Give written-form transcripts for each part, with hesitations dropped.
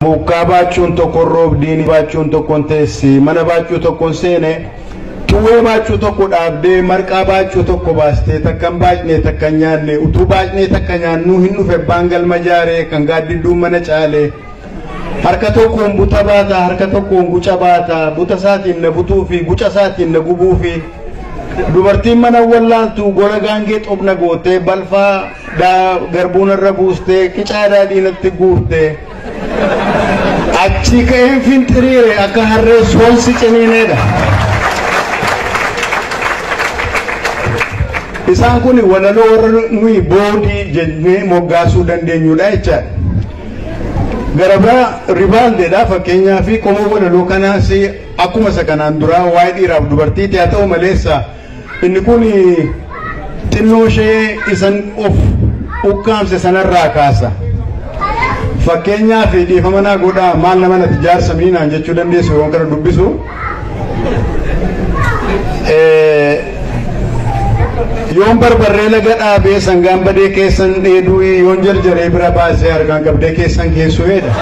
Muka bachuun tokko roobdiin bachuun tokko teessi mana bachuu tokko seene tuwee bachuu tokko dhaabdee marqaa bachuu tokko baastee takkan baachnee takkan nyaanne utuu baachnee takkan nyaannu hin dhufe baangal majaaree kan gaaddidduun mana caalee harka tokkoon buta baata harka tokkoon guca baata buta isaatiin na butuu fi guca isaatiin na gubuu fi dubartiin mana wallaaltu gola gaangee xobna gootee balfaa garbuun irra buustee qicaa daadhiinatti guurtee achi ka'een finxiriire akka harree soonsi ciniineedha. Isaan kun walaloo warra nuyi boodii jennee moggaasuu dandeenyudha jechaadha. Garabaa ribaaldeedha fakkeenyaa fi qomoo walaloo kanaas akkuma isa kanaan duraa waa'ee dhiiraaf dubartiiti haa ta'u maleessa inni kun xinnoo ishee isan of ukkaamse sanarraa kaasa. Fakkeenyaa fi dhiifama naa godhaa maal nama natti jaarsa miinaan jechuu dandeessu yoon kana dubbisu. Yoon barbarree laga dhaabee sangaan badee keessan dheeduu yoon jarjaree bira baasee harkaan qabdee keessan keessu heedha.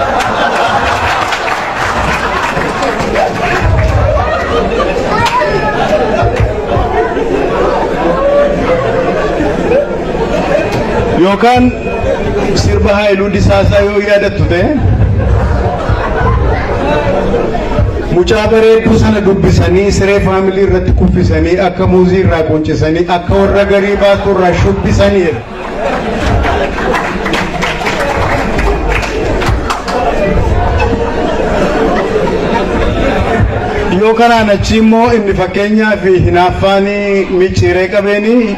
Yookaan sirba Haayiluu Disaasaa yoo yaadattu ta'e mucaa bareedduu sana dubbisanii siree faamilii irratti kuffisanii akka muuzii irraa qoncisanii akka warra garii baatu irraa shubbisaniidha. Yoo kanaan achi immoo inni fakkeenyaa fi hinaaffaanii micciiree qabeenii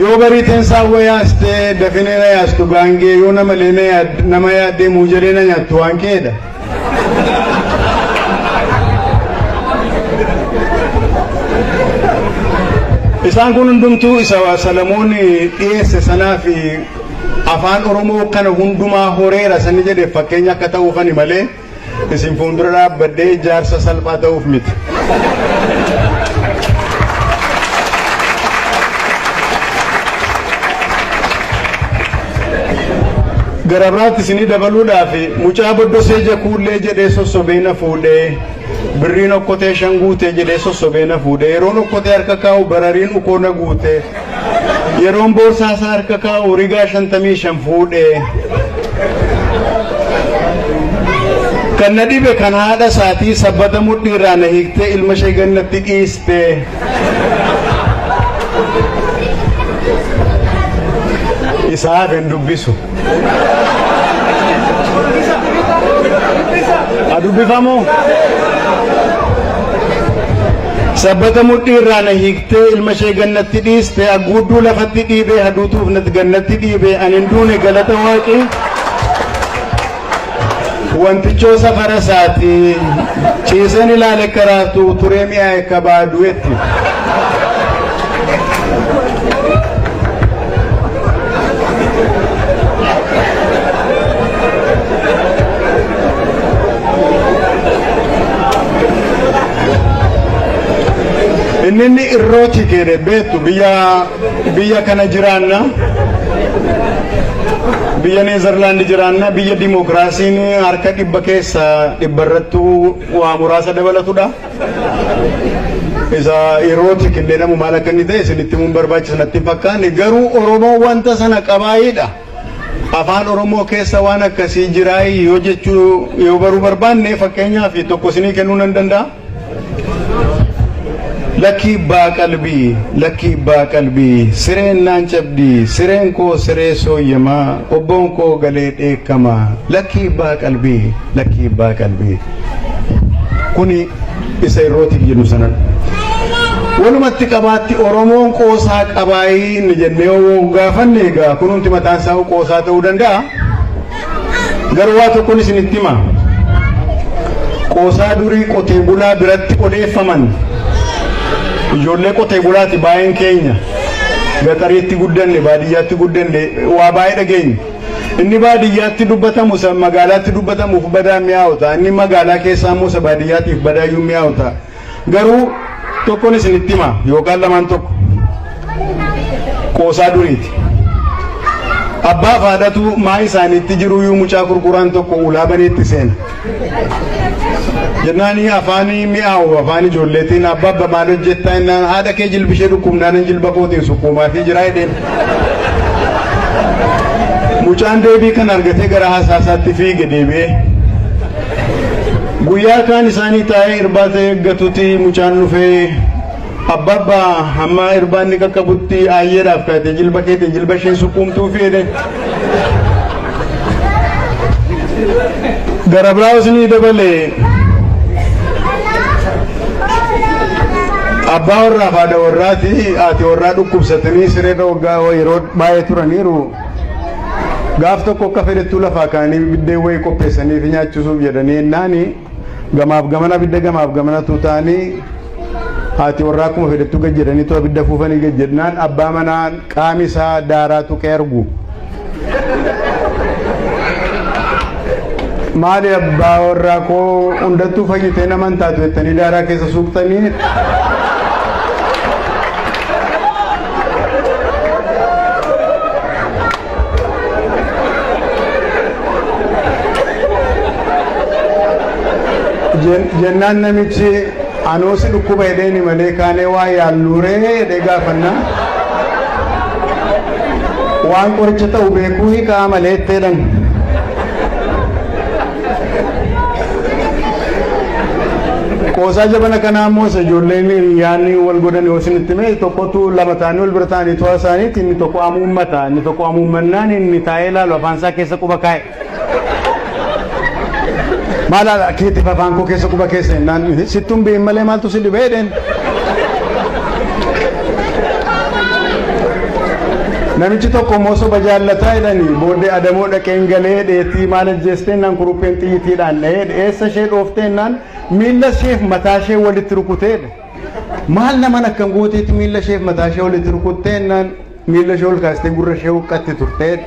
yoo bariiteen saawwa yaastee dafinee na yaastu gaangee yoo nama yaaddee muujaree na nyaattu waan keedha. Isaan kun hundumtuu isa Salamoon dhiyeesse sanaa fi afaan Oromoo kana hundumaa horeera sani jedhe fakkeenya akka ta'uufani malee isin fuuldura dhaabbadhee jaarsa salphaa ta'uuf miti. Garabiraatti isinii dabaluudhaaf mucaa boddosee jakuullee jedhee sossobee na fuudhee birriin okkotee shan guutee jedhee sossobee na fuudhee yeroon okkotee harka kaa'u barariin ukoo na guutee yeroon boorsaasaa harka kaa'u rigaa 55 fuudhee kan na dhibe kan haadha isaatii sabbata mudhii irraa na hiiktee ilma ishee gannatti dhiistee isaaf hin dubbisu. Adubbifamoo sabbata mudhii irraa na hiiktee ilma ishee gannatti dhiiste agguudduu lafatti dhiibee haduutuuf natti gannatti dhiibee ani duune galata waaqii wantichoo safara isaati ciiseen ilaale karaatu turee mi'aa akka baaduetti. Inni irrooti kede beetu biyya kana jiraanna biyya Neezerlaandi jiraanna biyya dimokiraasiin harka dhibba keessa dhibbarrattu waa muraasa dabalatudha. Isa irrooti kenneedhamu maal akka inni ta'e isinitti mun barbaachisa natti fakkaanne garuu Oromoo wanta sana qabaayiidha. Afaan Oromoo keessa waan akkasii jiraayi yoo jechuu yoo baruu barbaanne fakkeenyaaf tokko isinii kennuu nan danda'a. Laki baa qalbii sireen naan cabdii sireen koo siree sooyyamaa obboon koo galee dheekkamaa laki baa qalbii kuni isa irrootiif jedhu sanan walumatti qabaatti Oromoon qoosaa qabaayii inni jennee gaafanne egaa kunumti mataan isaa qoosaa ta'uu danda'a garuu waa tokkoon isinitti hima qoosaa durii qotee bulaa biratti odeeffaman ijoollee qotee bulaati baay'een keenya gaxariitti guddanne baadiyyaatti guddanne waa baay'ee dhageenya inni baadiyyaatti dubbatamu isa magaalaatti dubbatamuuf badaa mi'aawta inni magaalaa keessaa immoo isa baadiyyaatiif badaayyuu mi'aawta garuu tokkoon isinitti hima yookaan lamaan tokko qoosaa duriiti abbaa faadhatu maa isaaniitti jiru yuu mucaa gurguraan tokko ulaa baneetti seena jennaanii afaanii mi'aawu afaan ijoolleetiin abbaa maal hojjettaa innaan haadha kee jilbishee dhukkubnaan jilba kootiin sukkuumaa fi jiraa jedheen mucaan deebii kan argatee gara hasaasaatti fiige deebi'ee guyyaa kaan isaanii taa'ee irbaata eeggatutti mucaan dhufee abbaa hamma irbaanni qaqqabutti ayyeedhaaf kaatee jilba keetiin jilba isheen sukkuumtuu fi jedhe gara biraas ni dabalee abbaa warraa faada warraati haati warraa dhukkubsatanii sireerra waggaa yeroo baay'ee turaniiru gaaf tokko akka fedhettuu lafaa kaanii biddeen wayii qopheessanii fi nyaachisuuf jedhanii ennaani gamaaf gamana bidda gamaaf gamana tuutaanii haati warraa akkuma fedhettuu gad jedhanii to'a bidda fuufanii gad jedhnaan abbaa manaa qaami isaa daaraa tuqee argu maali abbaa warraa koo hundattuu fayyitee naman taatu jettanii daaraa keessa suuqtanii jennaan namichi anoosi dhukkuba hedheeni malee kaanee waa yaalluuree hedhee gaafannaa waan qoricha ta'u beekuu hiikaa malee itteedhan qoosaa jabana kanaa ammoo ijoolleen yaanni wal godhan yoo isinitti mee tokkotu lama ta'anii wal bira ta'anii to'a isaaniitti inni tokko amuummata inni tokko amuummannaan inni taa'ee ilaalu afaan isaa keessa quba kaa'e maala keetti afaan koo keessa quba keessa innaan sittuun biin malee maaltu si dhibee jedheen namichi tokko immoo soba jaallataa jedhanii booddee adamoo dhaqeen galee dheetii maal ajjeestee innaan kurupheen xiyyiitiidhaan dhahee eessa ishee dhooftee innaan miilla isheef mataa ishee walitti rukuteedha maal naman akkan gooteetti miilla isheef mataa ishee walitti rukuttee innaan miilla ishee ol kaastee gurra ishee huqqatti turteedha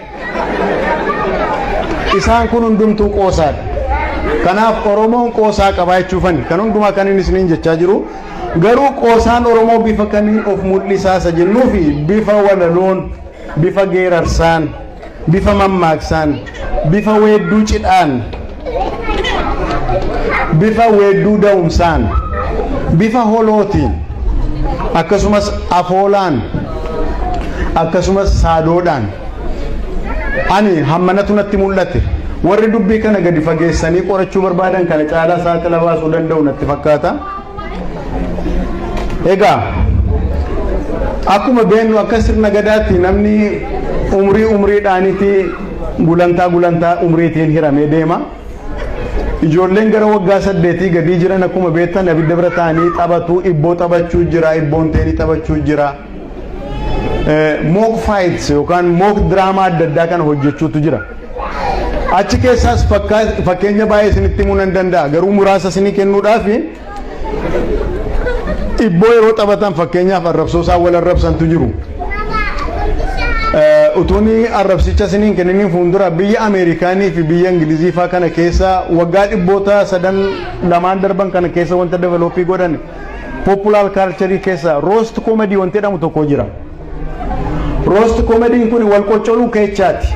isaan kun hundumtuu qoosaadha kanaaf oromoon qoosaa qabaa jechuufani kan hundumaa kan inni isiniin jechaa jiru garuu qoosaan oromoo bifa kamiin of mul'isaa isa jennuu fi bifa walaloon bifa geerarsaan bifa mammaaksaan bifa weedduu cidhaan bifa weedduu da'umsaan bifa holootiin akkasumas afoolaan akkasumas saadoodhaan ani hammanatu natti mul'ate warri dubbii kana gadi fageessanii qorachuu barbaadan kana caalaa saaxila baasuu danda'u natti fakkaata egaa akkuma beennu akka sirna gadaatti namni umriidhaanitti gulantaa umriitiin hiramee deema ijoolleen gara waggaa 8 gadii jiran akkuma beektan abidda bira ta'anii taphatu ibboo taphachuu jira ibboon teenii taphachuu jira mock fights yookaan mock drama adda addaa kana hojjechuutu jira achi keessaas fakkeenya baay'ee isinitti himuu nan danda'a garuu muraasa isinii kennuudhaaf ibboo yeroo taphatan fakkeenyaaf arrabsoo isaan wal arrabsantu jiru utuuni arrabsicha isiniin kenniniin fuuldura biyya Ameerikaanii fi biyya Ingilizii faa kana keessa waggaa dhibboota 2 darban kana keessa wanta developii godhan popular culture keessa roast comedy wanta jedhamu tokko jira roast comedy kun wal qoccoluu keechaati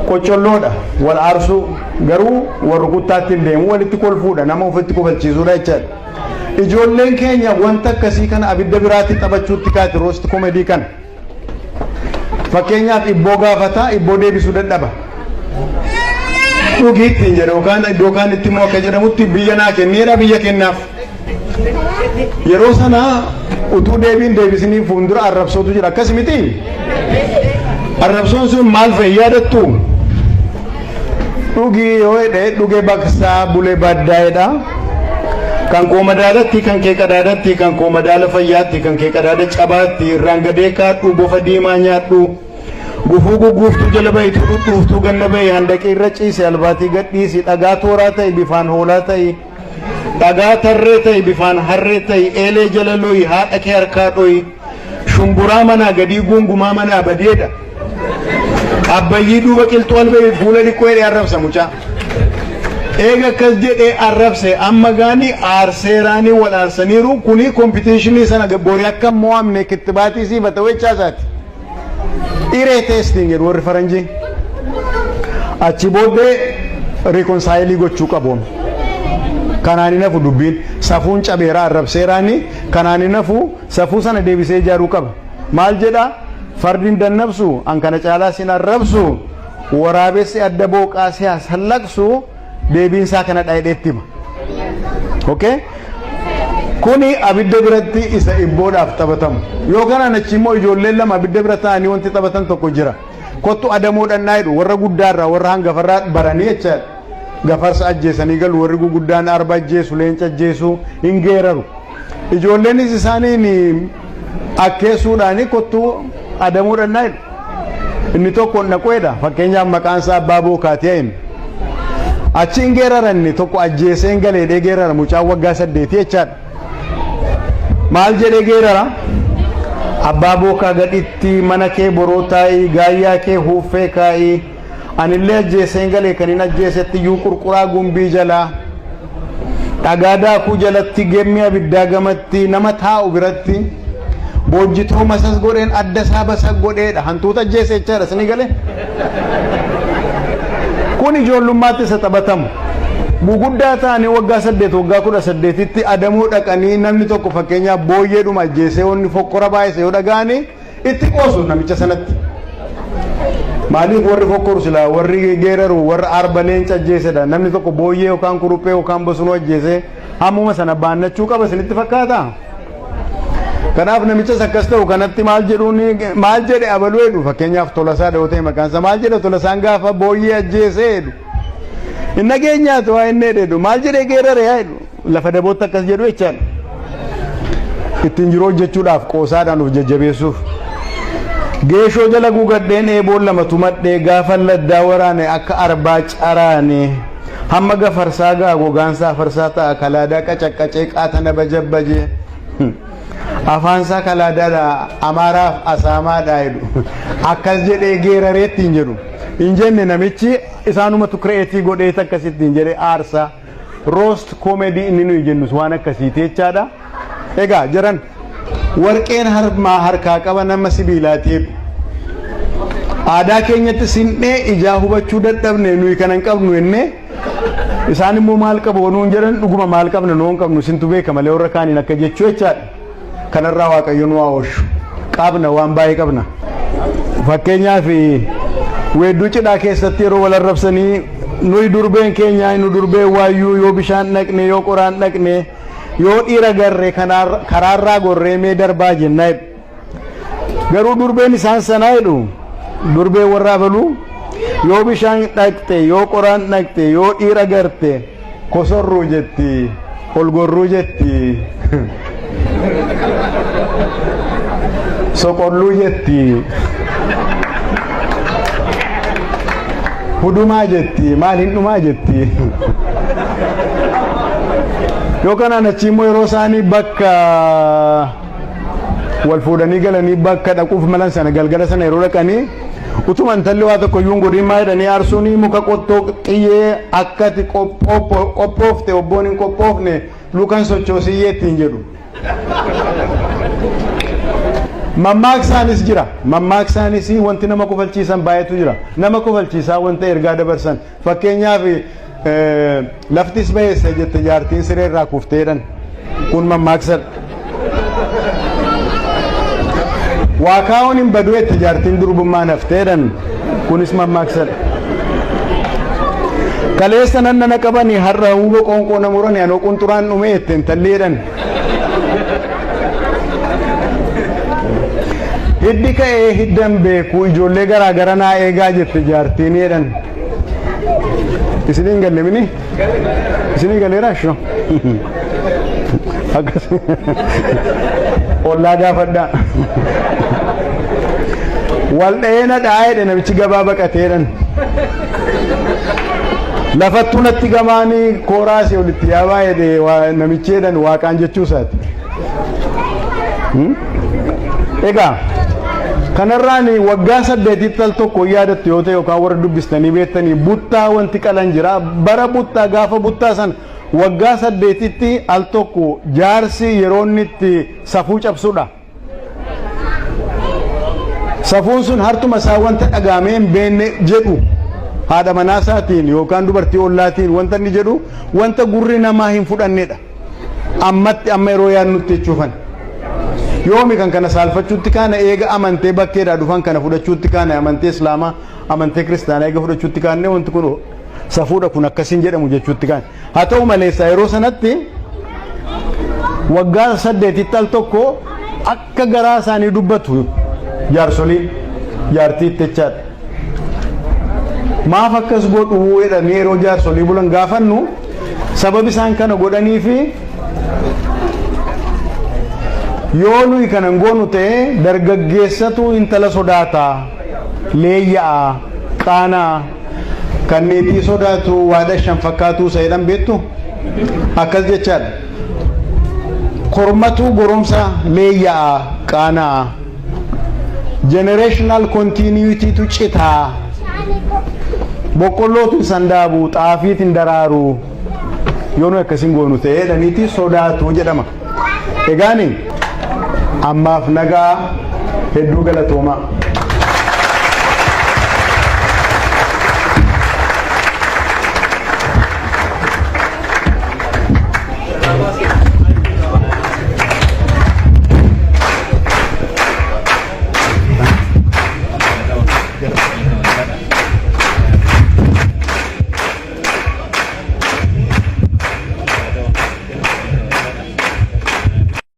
qoccolloodha wal aarsuu garuu wal rukuttaatti deemu walitti kolfuudha nama ofitti kofalchiisuudha jechaadha ijoolleen keenya wanta akkasii kana abidda biraatti taphachuutti kaati roast comedy kana fakkeenyaaf ibboo gaafata ibboo deebisuu dadhaba dhugiitti jedhe yookaan iddoo kaan itti immoo akka jedhamutti biyya naa kenneedha biyya kennaaf yeroo sana utuu deebiin deebisanii fuuldura arrabsootu jira akkas miti arrabsoon sun maal fa'i yaadattu dhugii yoo jedhe dhugee baksaa bulee baddaa'edha kan koo madaadatti kan kee qadaadatti kan koo madaala fayyaatti kan kee qadaada cabaatti irraan gadee kaadhu bofa diimaa nyaadhu gufuu gugguuftuu jala bahitu dhudhuuftuu ganna bahi handaqee irra ciise albaatii gadhiisi dhagaa tooraa ta'e bifaan hoolaa ta'e dhagaa tarree ta'e bifaan harree ta'e eelee jala loyi haadha kee harkaa dhoyi shumburaa manaa gadii gungumaa manaa badeedha abbayyii duuba qilxuu alba'ee fuula dhiqqoo jedhee arrabsa mucaa eega akkas jedhee arrabse amma gaanii aarseeraanii wal aarsaniiru kuni kompitiishinii sana borii akka mo'amne kittibaatii siifata wechaasaati irreetesting jedhu warri faranjii. Achi booddee reconcile gochuu qabu. Kanaan nafu dubbiin safuun cabeeraa arrabseeraani kanaan nafu safuu sana deebisee ijaaruu qaba. Maal jedha fardiin dannabsu an kana caalaa sin arrabsu waraabessi adda booqaa siyaas hallaqsu deebiinsaa kana dhaayidheetti hima. Okay? Kuni abidda biratti isa ibboodhaaf taphatamu. Yoo kanaan achi immoo ijoolleen lama abidda bira ta'anii wanti taphatan tokko jira. Kottu adamoodhaan naayidhu warra guddaarraa warra hangafarraa baranii jechaadha. Gafarsa ajjeesanii galu warri guguddaan arba ajjeesu leenca ajjeesu hin geeraru. Ijoolleenis isaaniin akkeessuudhaani kottu adamoodhaan naayidhu. Inni tokko naqoedha. Fakkeenyaaf maqaan isaa Abbaa Bookaatee hin. Achi hin geeraran inni tokko ajjeesee hin galeedhee geerara mucaan waggaa 8 jechaadha. Maal jedhee geerara? Abbaa Bookaa gadhiitti mana kee boroo taa'ii gaayyaa kee huuffee kaa'ii anillee ajjeesee hin galee kan hin ajjeesetti iyyuu qurquraa gumbii jalaa dhagaa daakuu jalatti geemmii abiddaa gamatti nama taa'u biratti boojjitoo masas godheen adda isaa basa godheedha hantuuta ajjeese jechaadha isin galee. Kun ijoollummaatti isa taphatamu. Guguddaa ta'anii waggaa 8 waggaa 18tti adamoo dhaqanii namni tokko fakkeenyaaf booyyeedhuma ajjeesee wanni fokkora baay'ise yoo dhagaanii itti qoosu namicha sanatti. Maaliif warri fokkoru silaa warri geeraru warra arba leenca ajjeesedha namni tokko booyyee yookaan kuruphee yookaan bosonuu ajjeesee hammuma sana baannachuu qaba isinitti fakkaata. Kanaaf namichas akkas ta'u kanatti maal jedhuuni maal jedhe abaluu jedhu fakkeenyaaf Tolasaa Dawotee maqaan isaa maal jedhe Tolasaan gaafa booyyee ajjeesee jedhu. Inna geenyaatu waa inni jedhu maal jedhee geerare yaa jedhu lafa dabootti akkas jedhu jechaadha. Ittiin jiruu hojjechuudhaaf qoosaadhaan of jajjabeessuuf. Geeshoo jala guugadheen eeboon lama tumadhee gaafa laddaa waraane akka arbaa caraane hamma gafarsaa gaa gogaansaa farsaa ta'a kalaadaa qacaqqacee qaatana bajabbaje. Afaansaa kalaadaadha Amaaraaf Asaamaadha jedhu akkas jedhee geerareetti hin jedhu. Hin jenne namichi isaanumatu kireetii godhee akkasitti hin jedhee aarsaa roast comedy inni nuyi jennus waan akkasiiti jechaadha. Egaa jiran warqeen harkaa qaba nama sibiilaatiif. Aadaa keenyatti sin'ee ijaa hubachuu dadhabne nuyi kanan qabnu jennee isaan immoo maal qabu wanuun jedhan dhuguma maal qabna nuun qabnu sintu beeka malee warra kaaniin akka jechuu jechaadha. Kanarraa Waaqayyoon waa oolchu qabna waan baay'ee qabna. Fakkeenyaaf weedduu cidhaa keessatti yeroo wal arrabsanii nuyi durbeen keenya nu durbeen waayyuu yoo bishaan dhaqne yoo qoraan dhaqne yoo dhiira garree karaarraa gorree mee darbaa jennaa jedhu. Garuu durbeen isaan sanaa jedhu durbeen warra abaluu yoo bishaan dhaqxe yoo qoraan dhaqxe yoo dhiira garte kosorruu jetti ol gorruu jetti soqolluu jetti hudumaa jetti maal hin dhumaa jetti. Yoo kanaan achi immoo yeroo isaanii bakka wal fuudhanii galanii bakka dhaquuf malan sana galgala sana yeroo dhaqanii utuma intalli waa tokko iyyuu godhin maa jedhanii aarsuun muka qottoo xiyyee akkati qophoofte obboon hin qophoofne lukan sochoosiyye ittiin jedhu. Mammaaksaanis jira. Mammaaksaanis wanti nama kofalchiisan baay'eetu jira. Nama kofalchiisaa wanta ergaa dabarsan fakkeenyaaf laftis bayeessa jette jaartiin sireerraa kufteedhan kun mammaaksadha. Waa kaa'uun hin badu jette jaartiin durbummaan hafteedhan kunis mammaaksadha. Kaleessa nannana qabanii har'a huuba qoonqoo namurani anoo qunxuraan dhume jette intalleedhan. Hiddi ka'ee hiddan beeku ijoollee garaa gara naa eegaa jette jaartiin jedhan. Isiniin galle mini? Isinii galeera shoo? Akkas ollaa gaafadhaa. Wal dha'ee na dha'aa jedhe namichi gabaa baqateedhan. Lafattuu natti gamaanii kooraasii olitti yaabaa jedhe namichi jedhan waaqaan jechuusaati. Egaa kanarraan waggaa 8 al tokko yaadattu yoo ta'e yookaan warra dubbistanii beektanii buttaa wanti qalan jira bara buttaa gaafa buttaa san waggaa 8tti al tokko jaarsi yeroo inni itti safuu cabsuudha. safuun sun hartuma isaa wanta dhagaamee hin beekne jedhu haadha manaa isaatiin yookaan dubartii ollaatiin wanta inni jedhu wanta gurri namaa hin fudhannedha. Ammatti amma yeroo yaadnutti jechuufan yoomi kan kana saalfachuutti kaana eega amantee bakkeedhaa dhufan kana fudhachuutti kaana amantee islaamaa amantee kiristaanaa eega fudhachuutti kaanne wanti kun safuudha kun akkasiin jedhamu jechuutti kaana. Haa ta'u malee yeroo sanatti waggaa 8 al tokko akka garaa isaanii dubbatu jaarsoliin jaartiitti jechaadha. Maaf akkas godhu jedhanii yeroo jaarsolii bulan gaafannu sababi isaan kana godhanii fi yoo nuyi kanan goonu ta'e dargaggeessatu intala sodaata leeyya'a qaanaa kanneetii sodaatu waada shan fakkaatu sayidhan beektu akkas jechaadha. Kormatu goromsa leeyya'a qaanaa generational continuity tu citaa boqqollootu sandaabu xaafiitiin daraaru yoo nuyi akkasiin goonu ta'e dhaniitii sodaatu jedhama. Egaani ammaaf nagaa hedduu galatoomaa.